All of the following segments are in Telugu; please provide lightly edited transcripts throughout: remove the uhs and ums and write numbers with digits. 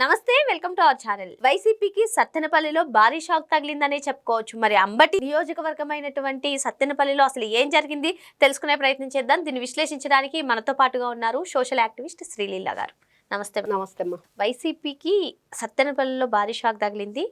నమస్తే, వెల్కమ్ టు అవర్ ఛానల్. వైసీపీకి సత్తెనపల్లిలో భారీ షాక్ తగిలిందనే చెప్పుకోవచ్చు. మరి అంబటి నియోజకవర్గమైనటువంటి సత్తెనపల్లిలో అసలు ఏం జరిగింది తెలుసుకునే ప్రయత్నం చేద్దాం. దీన్ని విశ్లేషించడానికి మనతో పాటుగా ఉన్నారు సోషల్ యాక్టివిస్ట్ శ్రీలీల గారు. నమస్తే. నమస్తే అమ్మా. వైసీపీకి సత్తెనపల్లిలో భారీ షాక్ తగిలింది.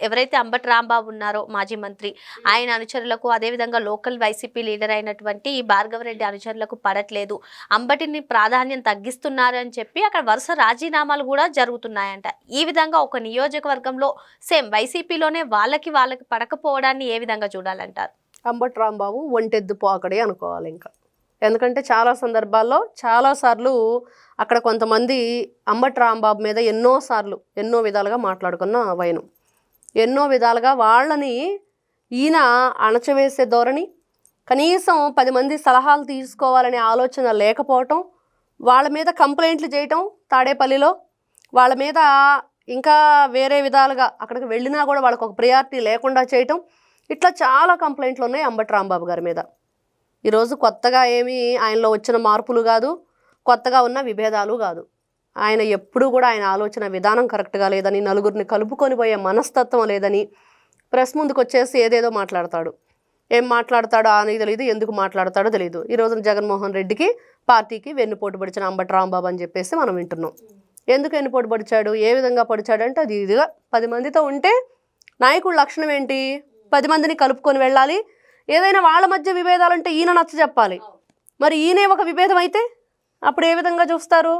ఎవరైతే అంబటి రాంబాబు ఉన్నారో మాజీ మంత్రి, ఆయన అనుచరులకు, అదేవిధంగా లోకల్ వైసీపీ లీడర్ అయినటువంటి భార్గవరెడ్డి అనుచరులకు పడట్లేదు, అంబటిని ప్రాధాన్యం తగ్గిస్తున్నారు అని చెప్పి అక్కడ వరుస రాజీనామాలు కూడా జరుగుతున్నాయంట. ఈ విధంగా ఒక నియోజకవర్గంలో సేమ్ వైసీపీలోనే వాళ్ళకి పడకపోవడాన్ని ఏ విధంగా చూడాలంటారు? అంబటి రాంబాబు ఒంటెద్దు పోకడే అనుకోవాలి. ఇంకా ఎందుకంటే చాలా సందర్భాల్లో చాలాసార్లు అక్కడ కొంతమంది అంబటి రాంబాబు మీద ఎన్నో విధాలుగా మాట్లాడుకున్న వైనం, ఎన్నో విధాలుగా వాళ్ళని ఈయన అణచవేసే ధోరణి, కనీసం 10 మంది సలహాలు తీసుకోవాలనే ఆలోచన లేకపోవటం, వాళ్ళ మీద కంప్లైంట్లు చేయటం, తాడేపల్లిలో వాళ్ళ మీద ఇంకా వేరే విధాలుగా అక్కడికి వెళ్ళినా కూడా వాళ్ళకు ఒక ప్రయారిటీ లేకుండా చేయటం, ఇట్లా చాలా కంప్లైంట్లు ఉన్నాయి అంబటి రాంబాబు గారి మీద. ఈరోజు కొత్తగా ఏమీ ఆయనలో వచ్చిన మార్పులు కాదు, కొత్తగా ఉన్న విభేదాలు కాదు. ఆయన ఎప్పుడూ కూడా ఆయన ఆలోచన విధానం కరెక్ట్గా లేదని, నలుగురిని కలుపుకొని పోయే మనస్తత్వం లేదని, ప్రెస్ ముందుకు వచ్చేసి ఏదేదో మాట్లాడతాడు. ఏం మాట్లాడతాడో అనేది తెలియదు, ఎందుకు మాట్లాడతాడో తెలియదు. ఈరోజు జగన్మోహన్ రెడ్డికి పార్టీకి వెన్నుపోటు పడిచిన అంబటి రాంబాబు అని చెప్పేసి మనం వింటున్నాం. ఎందుకు వెన్నుపోటు పడిచాడు, ఏ విధంగా పడిచాడు అంటే అది ఇదిగా 10 మందితో ఉంటే నాయకుడి లక్షణం ఏంటి? 10 మందిని కలుపుకొని వెళ్ళాలి. ఏదైనా వాళ్ళ మధ్య విభేదాలు అంటే ఈయన నచ్చ చెప్పాలి. మరి ఈయనే ఒక విభేదం అయితే అప్పుడు ఏ విధంగా చూస్తారు?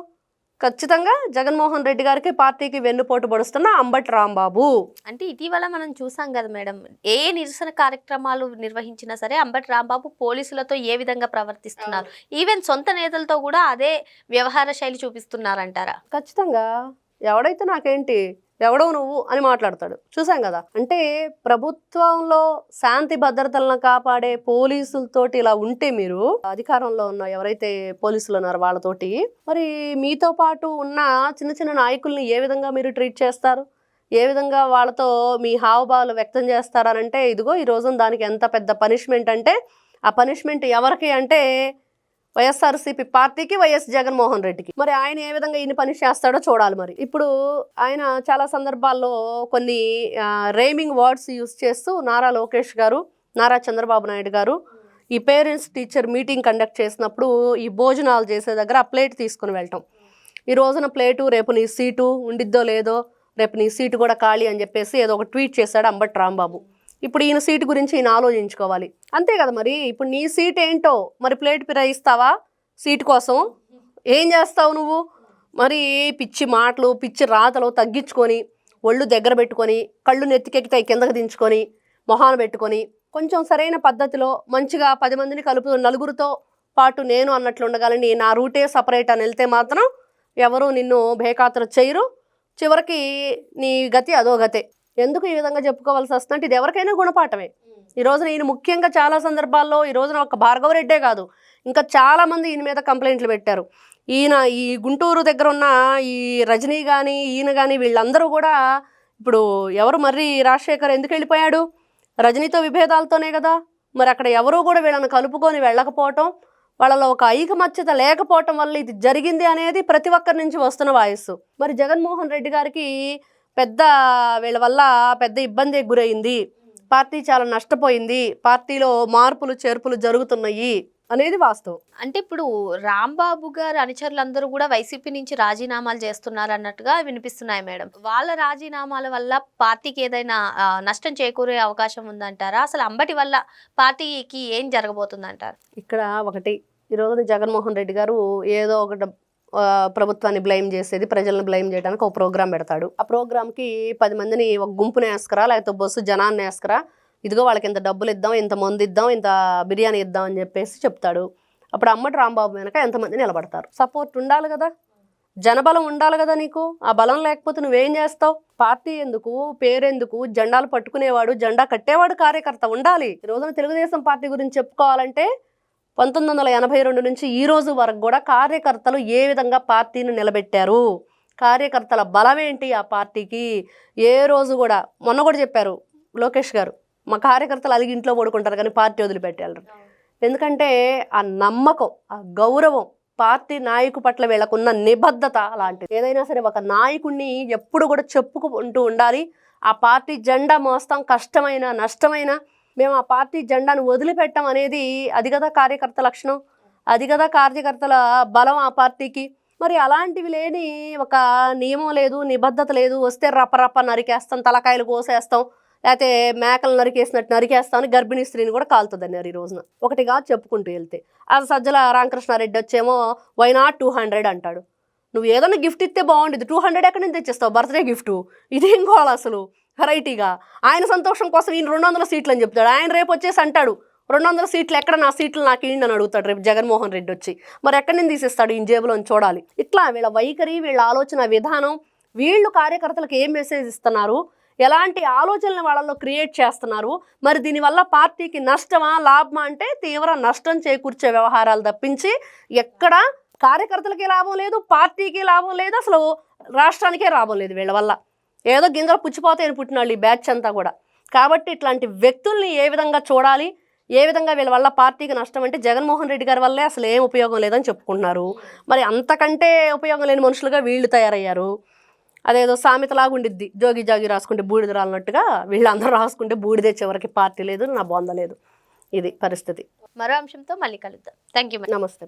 ఖచ్చితంగా జగన్మోహన్ రెడ్డి గారికి పార్టీకి వెన్నుపోటు పడుస్తున్న అంబటి రాంబాబు. అంటే ఇటీవల మనం చూసాం కదా మేడం, ఏ నిరసన కార్యక్రమాలు నిర్వహించినా సరే అంబటి రాంబాబు పోలీసులతో ఏ విధంగా ప్రవర్తిస్తున్నారు, ఈవెన్ సొంత నేతలతో కూడా అదే వ్యవహార శైలి చూపిస్తున్నారంటారా? ఖచ్చితంగా. ఎవడైతే నాకేంటి, ఎవడవు నువ్వు అని మాట్లాడతాడు. చూసాం కదా. అంటే ప్రభుత్వంలో శాంతి భద్రతలను కాపాడే పోలీసులతోటి ఇలా ఉంటే, మీరు అధికారంలో ఉన్న ఎవరైతే పోలీసులు ఉన్నారో వాళ్ళతోటి, మరి మీతో పాటు ఉన్న చిన్న చిన్న నాయకుల్ని ఏ విధంగా మీరు ట్రీట్ చేస్తారు, ఏ విధంగా వాళ్ళతో మీ హావభావాలు వ్యక్తం చేస్తారనంటే, ఇదిగో ఈ రోజున దానికి ఎంత పెద్ద పనిష్మెంట్ అంటే, ఆ పనిష్మెంట్ ఎవరికి అంటే వైఎస్ఆర్సీపీ పార్టీకి, వైఎస్ జగన్మోహన్ రెడ్డికి. మరి ఆయన ఏ విధంగా ఈయన పని చేస్తాడో చూడాలి. మరి ఇప్పుడు ఆయన చాలా సందర్భాల్లో కొన్ని రైమింగ్ వర్డ్స్ యూజ్ చేస్తూ నారా లోకేష్ గారు, నారా చంద్రబాబు నాయుడు గారు ఈ పేరెంట్స్ టీచర్ మీటింగ్ కండక్ట్ చేసినప్పుడు ఈ భోజనాలు చేసే దగ్గర ఆ ప్లేట్ తీసుకుని వెళ్ళటం, ఈ రోజున ప్లేటు రేపు నీ సీటు ఉండిద్దో లేదో, రేపు నీ సీటు కూడా ఖాళీ అని చెప్పేసి ఏదో ఒక ట్వీట్ చేశాడు అంబటి రాంబాబు. ఇప్పుడు ఈయన సీటు గురించి ఈయన ఆలోచించుకోవాలి. అంతే కదా. మరి ఇప్పుడు నీ సీట్ ఏంటో, మరి ప్లేట్ ఫిరాయిస్తావా సీటు కోసం? ఏం చేస్తావు నువ్వు? మరి పిచ్చి మాటలు, పిచ్చి రాతలు తగ్గించుకొని, ఒళ్ళు దగ్గర పెట్టుకొని, కళ్ళు నెత్తికెక్కితే కిందకు దించుకొని, మొహాన పెట్టుకొని, కొంచెం సరైన పద్ధతిలో మంచిగా 10 మందిని కలుపు, నలుగురితో పాటు నేను అన్నట్లు ఉండగలని, నా రూటే సపరేట్ అని వెళ్తే మాత్రం ఎవరు నిన్ను బేఖాతరు చేయరు. చివరికి నీ గతి అదో గతే. ఎందుకు ఈ విధంగా చెప్పుకోవాల్సి వస్తుందంటే ఇది ఎవరికైనా గుణపాఠమే. ఈ రోజున ఈయన ముఖ్యంగా చాలా సందర్భాల్లో, ఈ రోజున ఒక భార్గవరెడ్డే కాదు, ఇంకా చాలామంది ఈయన మీద కంప్లైంట్లు పెట్టారు. ఈయన ఈ గుంటూరు దగ్గర ఉన్న ఈ రజనీ కానీ, ఈయన కానీ, వీళ్ళందరూ కూడా ఇప్పుడు ఎవరు మర్రి రాజశేఖర్ ఎందుకు వెళ్ళిపోయాడు? రజనీతో విభేదాలతోనే కదా. మరి అక్కడ ఎవరూ కూడా వీళ్ళని కలుపుకొని వెళ్ళకపోవటం, వాళ్ళలో ఒక ఐకమత్యత లేకపోవటం వల్ల ఇది జరిగింది అనేది ప్రతి ఒక్కరి నుంచి వస్తున్న వాయిస్. మరి జగన్మోహన్ రెడ్డి గారికి వీళ్ళ వల్ల పెద్ద ఇబ్బంది గురైంది, పార్టీ చాలా నష్టపోయింది, పార్టీలో మార్పులు చేర్పులు జరుగుతున్నాయి అనేది వాస్తవం. అంటే ఇప్పుడు రాంబాబు గారు అనుచరులందరూ కూడా వైసీపీ నుంచి రాజీనామాలు చేస్తున్నారు అన్నట్టుగా వినిపిస్తున్నాయి మేడం. వాళ్ళ రాజీనామాల వల్ల పార్టీకి ఏదైనా నష్టం చేకూరే అవకాశం ఉందంటారా? అసలు అంబటి వల్ల పార్టీకి ఏం జరగబోతుందంటారు? ఇక్కడ ఒకటి, ఈరోజు జగన్మోహన్ రెడ్డి గారు ఏదో ఒకటి ప్రభుత్వాన్ని బ్లేమ్ చేసేది, ప్రజలను బ్లేమ్ చేయడానికి ఒక ప్రోగ్రాం పెడతాడు. ఆ ప్రోగ్రామ్కి 10 మందిని ఒక గుంపుని వేసుకురా, లేకపోతే బస్సు జనాన్ని వేసుకురా, ఇదిగో వాళ్ళకి ఇంత డబ్బులు ఇద్దాం, ఇంత మంది ఇద్దాం, ఇంత బిర్యానీ ఇద్దాం అని చెప్పేసి చెప్తాడు. అప్పుడు అంబటి రాంబాబు వెనక ఎంతమంది నిలబడతారు? సపోర్ట్ ఉండాలి కదా, జనబలం ఉండాలి కదా నీకు. ఆ బలం లేకపోతే నువ్వేం చేస్తావు? పార్టీ ఎందుకు, పేరెందుకు, జెండాలు పట్టుకునేవాడు, జెండా కట్టేవాడు కార్యకర్త ఉండాలి. ఈ రోజున తెలుగుదేశం పార్టీ గురించి చెప్పుకోవాలంటే 1982 నుంచి ఈ రోజు వరకు కూడా కార్యకర్తలు ఏ విధంగా పార్టీని నిలబెట్టారు, కార్యకర్తల బలం ఏంటి ఆ పార్టీకి, ఏ రోజు కూడా. మొన్న కూడా చెప్పారు లోకేష్ గారు, మా కార్యకర్తలు అలిగి ఇంట్లో పడుకుంటారు కానీ పార్టీ వదిలిపెట్టారు. ఎందుకంటే ఆ నమ్మకం, ఆ గౌరవం పార్టీ నాయకు పట్ల వీళ్ళకున్న నిబద్ధత అలాంటిది. ఏదైనా సరే ఒక నాయకుడిని ఎప్పుడు కూడా చెప్పుకుంటూ ఉండాలి. ఆ పార్టీ జెండా మోస్తాం, కష్టమైన నష్టమైన మేము ఆ పార్టీ జెండాను వదిలిపెట్టాం అనేది అది కదా కార్యకర్త లక్షణం, అది కదా కార్యకర్తల బలం ఆ పార్టీకి. మరి అలాంటివి లేని ఒక నియమం లేదు, నిబద్ధత లేదు. వస్తే రప్ప నరికేస్తాం, తలకాయలు కోసేస్తాం, లేకపోతే మేకలు నరికేసినట్టు నరికేస్తాం అని గర్భిణీ స్త్రీని కూడా కాలుతుందన్నారు ఈ రోజున. ఒకటిగా చెప్పుకుంటూ వెళ్తే అది సజ్జల రామకృష్ణారెడ్డి వచ్చేమో వై నాట్ 200 అంటాడు. నువ్వు ఏదైనా గిఫ్ట్ ఇస్తే బాగుండేది, 200 ఎక్కడి నుంచి తెచ్చిస్తావు బర్త్డే గిఫ్ట్? ఇదేం గోళ అసలు వెరైటీగా. ఆయన సంతోషం కోసం ఈయన 200 సీట్లు అని చెప్తాడు. ఆయన రేపు వచ్చేసి అంటాడు 200 సీట్లు ఎక్కడ, నా సీట్లు నాకు ఏంటి అని అడుగుతాడు రేపు జగన్మోహన్ రెడ్డి వచ్చి. మరి ఎక్కడి నుంచి తీసేస్తాడు ఈయన జేబులో చూడాలి. ఇట్లా వీళ్ళ వైఖరి, వీళ్ళ ఆలోచన విధానం, వీళ్ళు కార్యకర్తలకు ఏం మెసేజ్ ఇస్తున్నారు, ఎలాంటి ఆలోచనలు వాళ్ళలో క్రియేట్ చేస్తున్నారు, మరి దీనివల్ల పార్టీకి నష్టమా లాభమా అంటే తీవ్ర నష్టం చేకూర్చే వ్యవహారాలు తప్పించి ఎక్కడ కార్యకర్తలకి లాభం లేదు, పార్టీకి లాభం లేదు, అసలు రాష్ట్రానికే లాభం లేదు వీళ్ళ వల్ల. ఏదో గింజలు పుచ్చిపోతాయని పుట్టినాళ్ళు ఈ బ్యాచ్ అంతా కూడా. కాబట్టి ఇట్లాంటి వ్యక్తుల్ని ఏ విధంగా చూడాలి, ఏ విధంగా వీళ్ళ వల్ల పార్టీకి నష్టం అంటే జగన్మోహన్ రెడ్డి గారి వల్లే అసలు ఏం ఉపయోగం లేదని చెప్పుకుంటున్నారు. మరి అంతకంటే ఉపయోగం లేని మనుషులుగా వీళ్ళు తయారయ్యారు. అదేదో సామెతలాగా ఉండిద్ది, జోగి జాగి రాసుకుంటే బూడిద రాలన్నట్టుగా వీళ్ళందరూ రాసుకుంటే బూడిదే చివరికి పార్టీ లేదు, నా బొంద లేదు. ఇది పరిస్థితి. మరో అంశంతో మళ్ళీ కలుద్దాం. Thank you. నమస్తే.